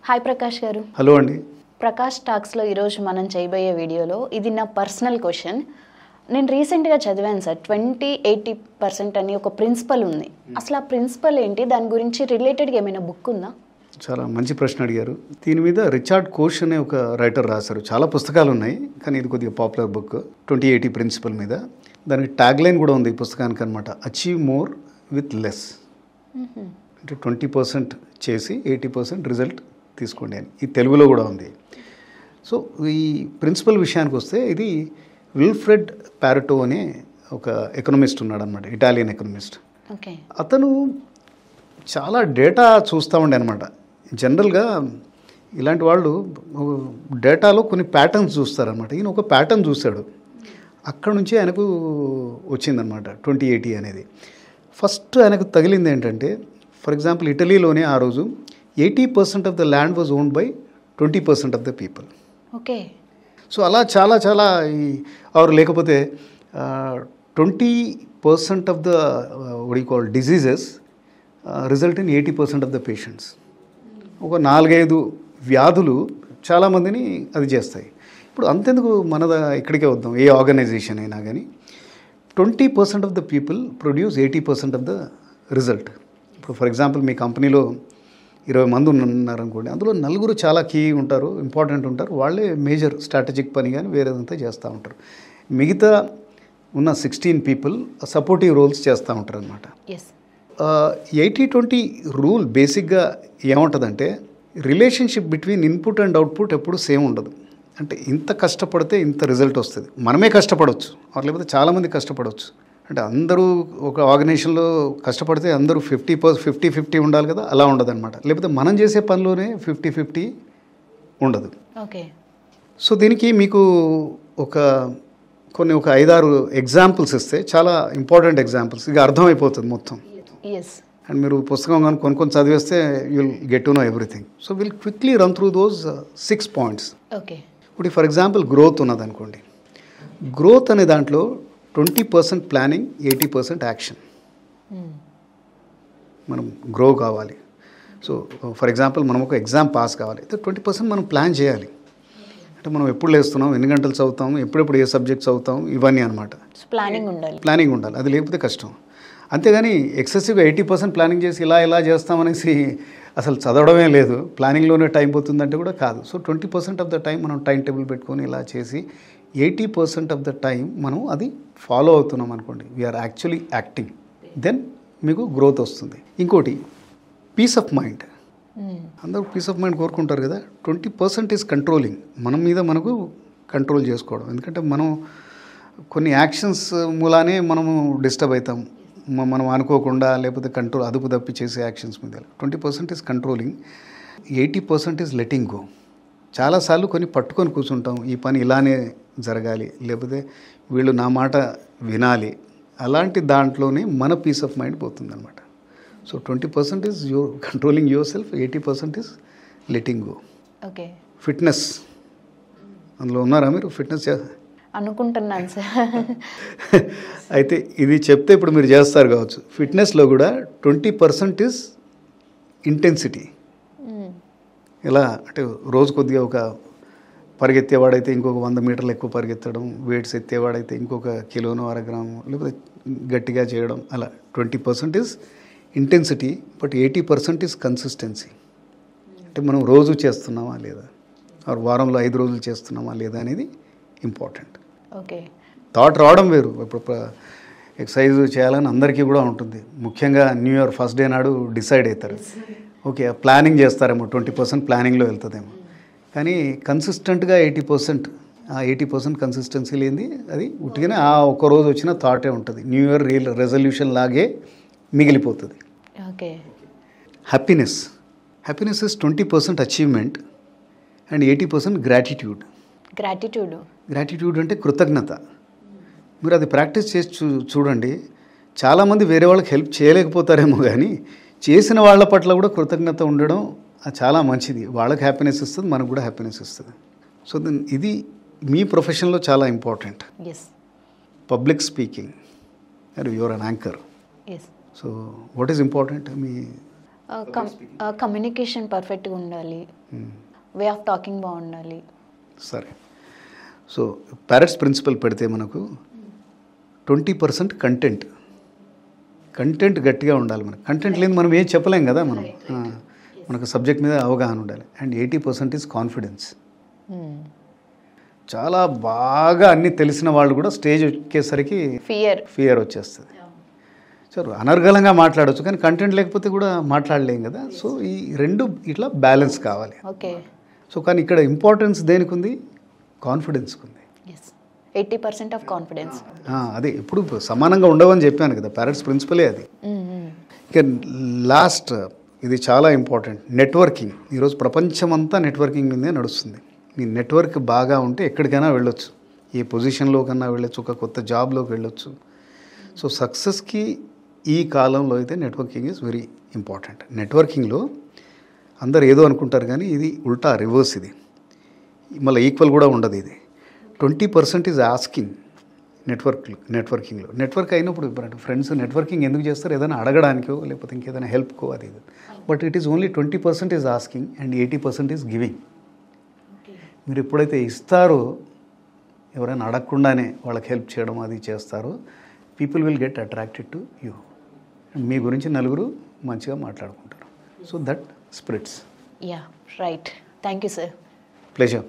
Hi Prakash గారు. Hello అండి. ప్రకాష్ టాక్స్లో ఈరోజు మనం చేయబోయే వీడియోలో ఇది నా పర్సనల్ క్వశ్చన్. నేను రీసెంట్గా చదివాను సార్, 20-80% అని ఒక ప్రిన్సిపల్ ఉంది. అసలు ఆ ప్రిన్సిపల్ ఏంటి, దాని గురించి రిలేటెడ్గా ఏమైనా బుక్ ఉందా? చాలా మంచి ప్రశ్న అడిగారు. దీని మీద రిచర్డ్ కోష్ అనే ఒక రైటర్ రాశారు. చాలా పుస్తకాలు ఉన్నాయి, కానీ ఇది కొద్దిగా పాపులర్ బుక్. 20-80 ప్రిన్సిపల్ మీద. దానికి ట్యాగ్ లైన్ కూడా ఉంది ఈ పుస్తకానికి అనమాట. Achieve more with less. అంటే 20% చేసి 80% రిజల్ట్ తీసుకోండి అని ఈ తెలుగులో కూడా ఉంది. సో ఈ ప్రిన్సిపల్ విషయానికి వస్తే ఇది విల్ఫ్రెడ్ పారెటో అనే ఒక ఎకనమిస్ట్ ఉన్నాడు అనమాట, ఇటాలియన్ ఎకనమిస్ట్. ఓకే. అతను చాలా డేటా చూస్తూ ఉండే అనమాట. జనరల్గా ఇలాంటి వాళ్ళు డేటాలో కొన్ని ప్యాటర్న్స్ చూస్తారనమాట. ఈయన ఒక ప్యాటర్న్ చూశాడు, అక్కడ నుంచి ఆయనకు వచ్చిందనమాట 20-80 అనేది. ఫస్ట్ ఆయనకు తగిలింది ఏంటంటే, ఫర్ ఎగ్జాంపుల్ ఇటలీలోనే ఆ రోజు 80% of the land was owned by 20% of the people. Okay. So అలా చాలా చాలా ఆరు లేకపోతే 20% of the what you call diseases result in 80% of the patients. ఒక 4-5 వ్యాధులు చాలామందిని అది చేస్తాయి. ఇప్పుడు అంతెందుకు ఇక్కడికే వద్దాం, ఏ ఆర్గనైజేషన్ అయినా కానీ 20% of the people produce 80% of the result. ఇప్పుడు ఫర్ ఎగ్జాంపుల్ మీ కంపెనీలో 20 మంది ఉన్నారనుకోండి, అందులో 4 చాలా కీ ఉంటారు, ఇంపార్టెంట్ ఉంటారు, వాళ్ళే మేజర్ స్ట్రాటజిక్ పని కానీ వేరేదంతా చేస్తూ ఉంటారు. మిగతా ఉన్న 16 పీపుల్ సపోర్టివ్ రోల్స్ చేస్తూ ఉంటారు అనమాట. 80-20 రూల్ బేసిక్గా ఏముంటుందంటే, relationship between input and output ఎప్పుడు సేమ్ ఉండదు. అంటే ఇంత కష్టపడితే ఇంత రిజల్ట్ వస్తుంది. మనమే కష్టపడవచ్చు, లేకపోతే చాలామంది కష్టపడవచ్చు. అంటే అందరూ ఒక ఆర్గనైజేషన్లో కష్టపడితే అందరూ 50-50 ఉండాలి కదా, అలా ఉండదు అనమాట. లేకపోతే మనం చేసే పనిలోనే 50-50 ఉండదు. ఓకే. సో దీనికి మీకు ఒక 5-6 ఎగ్జాంపుల్స్ ఇస్తే, చాలా ఇంపార్టెంట్ ఎగ్జాంపుల్స్, ఇక అర్థమైపోతుంది మొత్తం. అండ్ మీరు పుస్తకం కానీ కొన్ని చదివేస్తే you'll get to know everything. So will quickly run through those 6 points. Okay. ఇప్పుడు ఫర్ ఎగ్జాంపుల్ గ్రోత్ ఉన్నదనుకోండి. గ్రోత్ అనే దాంట్లో 20% ప్లానింగ్, 80% యాక్షన్. మనం గ్రో కావాలి. సో ఫర్ ఎగ్జాంపుల్ మనం ఒక ఎగ్జామ్ పాస్ కావాలి అయితే 20% మనం ప్లాన్ చేయాలి. అంటే మనం ఎప్పుడు లేస్తున్నాం, ఎన్ని గంటలు చదువుతాం, ఎప్పుడెప్పుడు ఏ సబ్జెక్ట్స్ చదువుతాం, ఇవన్నీ అనమాట. ప్లానింగ్ ఉండాలి, అది లేకపోతే కష్టం. అంతేగాని ఎక్సెసివ్గా 80% ప్లానింగ్ చేసి ఇలా చేస్తామనేసి అసలు చదవడమే లేదు, ప్లానింగ్లోనే టైం పోతుందంటే కూడా కాదు. సో 20% ఆఫ్ ద టైం మనం టైం టేబుల్ పెట్టుకొని ఇలా చేసి 80% ఆఫ్ ద టైం మనం అది ఫాలో అవుతున్నాం అనుకోండి, వీఆర్ యాక్చువల్లీ యాక్టింగ్, దెన్ మీకు గ్రోత్ వస్తుంది. ఇంకోటి పీస్ ఆఫ్ మైండ్. అందరూ పీస్ ఆఫ్ మైండ్ కోరుకుంటారు కదా. 20% ఈజ్ కంట్రోలింగ్, మన మీద మనకు కంట్రోల్ చేసుకోవడం. ఎందుకంటే మనం కొన్ని యాక్షన్స్ మూలానే మనము డిస్టర్బ్ అవుతాం, మనం అనుకోకుండా, లేకపోతే అదుపు తప్పి చేసే యాక్షన్స్ మీద. 20% is controlling, 80% is letting go. చాలాసార్లు కొన్ని పట్టుకొని కూర్చుంటాం, ఈ పని ఇలానే జరగాలి, లేకపోతే వీళ్ళు నా మాట వినాలి. అలాంటి దాంట్లోనే మన పీస్ ఆఫ్ మైండ్ పోతుందన్నమాట. So 20% is controlling yourself, 80% is letting go. Okay. Fitness, అందులో ఉన్నారా మీరు? ఫిట్నెస్ అనుకుంటున్నాను సార్. అయితే ఇది చెప్తే ఇప్పుడు మీరు చేస్తారు కావచ్చు. ఫిట్నెస్లో కూడా 20% ఈజ్ ఇంటెన్సిటీ. ఎలా అంటే రోజు కొద్దిగా ఒక పరిగెత్తేవాడైతే ఇంకొక 100 మీటర్లు ఎక్కువ పరిగెత్తడం, వెయిట్స్ ఎత్తేవాడైతే ఇంకొక కిలోను 1/2 గ్రాము, లేకపోతే గట్టిగా చేయడం, అలా 20% is intensity, but 80% is consistency. అంటే మనం రోజు చేస్తున్నామా లేదా, వారంలో 5 రోజులు చేస్తున్నామా లేదా అనేది ఇంపార్టెంట్. ఓకే. థాట్ రావడం వేరు. ఇప్పుడు ఎక్సర్సైజ్ చేయాలని అందరికీ కూడా ఉంటుంది. ముఖ్యంగా న్యూ ఇయర్ ఫస్ట్ డే నాడు డిసైడ్ అవుతారు, ఓకే ప్లానింగ్ చేస్తారేమో, 20% ప్లానింగ్లో వెళ్తుందేమో. కానీ కన్సిస్టెంట్గా 80% కన్సిస్టెన్సీ లేనిది అది ఉట్టిగానే ఆ ఒక్కరోజు వచ్చిన థాటే ఉంటుంది. న్యూ ఇయర్ రెజల్యూషన్ లాగే మిగిలిపోతుంది. Okay. Happiness is 20% achievement and 80% gratitude. Gratitude అంటే కృతజ్ఞత. మీరు అది ప్రాక్టీస్ చేసి చూడండి. చాలామంది వేరే వాళ్ళకి హెల్ప్ చేయలేకపోతారేమో, కానీ చేసిన వాళ్ళ పట్ల కూడా కృతజ్ఞత ఉండడం చాలా మంచిది. వాళ్ళకి హ్యాపీనెస్ ఇస్తుంది, మనకు కూడా హ్యాపీనెస్ ఇస్తుంది. సో ఇది మీ ప్రొఫెషన్లో చాలా important. Public speaking, your an anchor. So what is important? Me communication పర్ఫెక్ట్గా ఉండాలి, వే ఆఫ్ టాకింగ్ బాగుండాలి. సరే, సో ప్యారెట్స్ ప్రిన్సిపల్ పెడితే మనకు 20% కంటెంట్ గట్టిగా ఉండాలి. మనకు కంటెంట్ లేని మనం ఏం చెప్పలేం కదా. మనకు సబ్జెక్ట్ మీద అవగాహన ఉండాలి. And 80% is confidence. చాలా బాగా అన్నీ తెలిసిన వాళ్ళు కూడా స్టేజ్ ఎక్కేసరికి ఫియర్ వచ్చేస్తుంది. సో అనర్గళంగా మాట్లాడవచ్చు, కానీ కంటెంట్ లేకపోతే కూడా మాట్లాడలేం కదా. సో ఈ రెండు ఇట్లా బ్యాలెన్స్ కావాలి. ఓకే. సో కానీ ఇక్కడ ఇంపార్టెన్స్ దేనికి ఉంది? కాన్ఫిడెన్స్కి ఉంది. 80% ఆఫ్ కాన్ఫిడెన్స్. అదే ఎప్పుడు సమానంగా ఉండవని చెప్పాను కదా, ప్యారెట్స్ ప్రిన్సిపలే అది. ఇక లాస్ట్, ఇది చాలా ఇంపార్టెంట్, నెట్వర్కింగ్. ఈరోజు ప్రపంచం అంతా నెట్వర్కింగ్ మీదే నడుస్తుంది. మీ నెట్వర్క్ బాగా ఉంటే ఎక్కడికైనా వెళ్ళొచ్చు, ఏ పొజిషన్లో కన్నా వెళ్ళొచ్చు, ఒక కొత్త జాబ్లోకి వెళ్ళొచ్చు. సో సక్సెస్కి ఈ కాలంలో అయితే నెట్వర్కింగ్ ఈజ్ వెరీ ఇంపార్టెంట్. నెట్వర్కింగ్లో అందరు ఏదో అనుకుంటారు, కానీ ఇది ఉల్టా రివర్స్. ఇది మళ్ళీ ఈక్వల్ కూడా ఉండదు. ఇది 20% ఈజ్ ఆస్కింగ్. నెట్వర్కింగ్లో నెట్వర్క్ అయినప్పుడు ఫ్రెండ్స్ నెట్వర్కింగ్ ఎందుకు చేస్తారు? ఏదైనా అడగడానికో లేకపోతే ఇంకేదైనా హెల్ప్కో, అది. But it is only 20% is asking and 80% is giving. మీరు ఎప్పుడైతే ఇస్తారో, ఎవరైనా అడగకుండానే వాళ్ళకి హెల్ప్ చేయడం అది చేస్తారో, people will get attracted to you. మీ గురించి నలుగురు మంచిగా మాట్లాడుకుంటారు. So that spreads. Yeah, right. Thank you sir. Pleasure.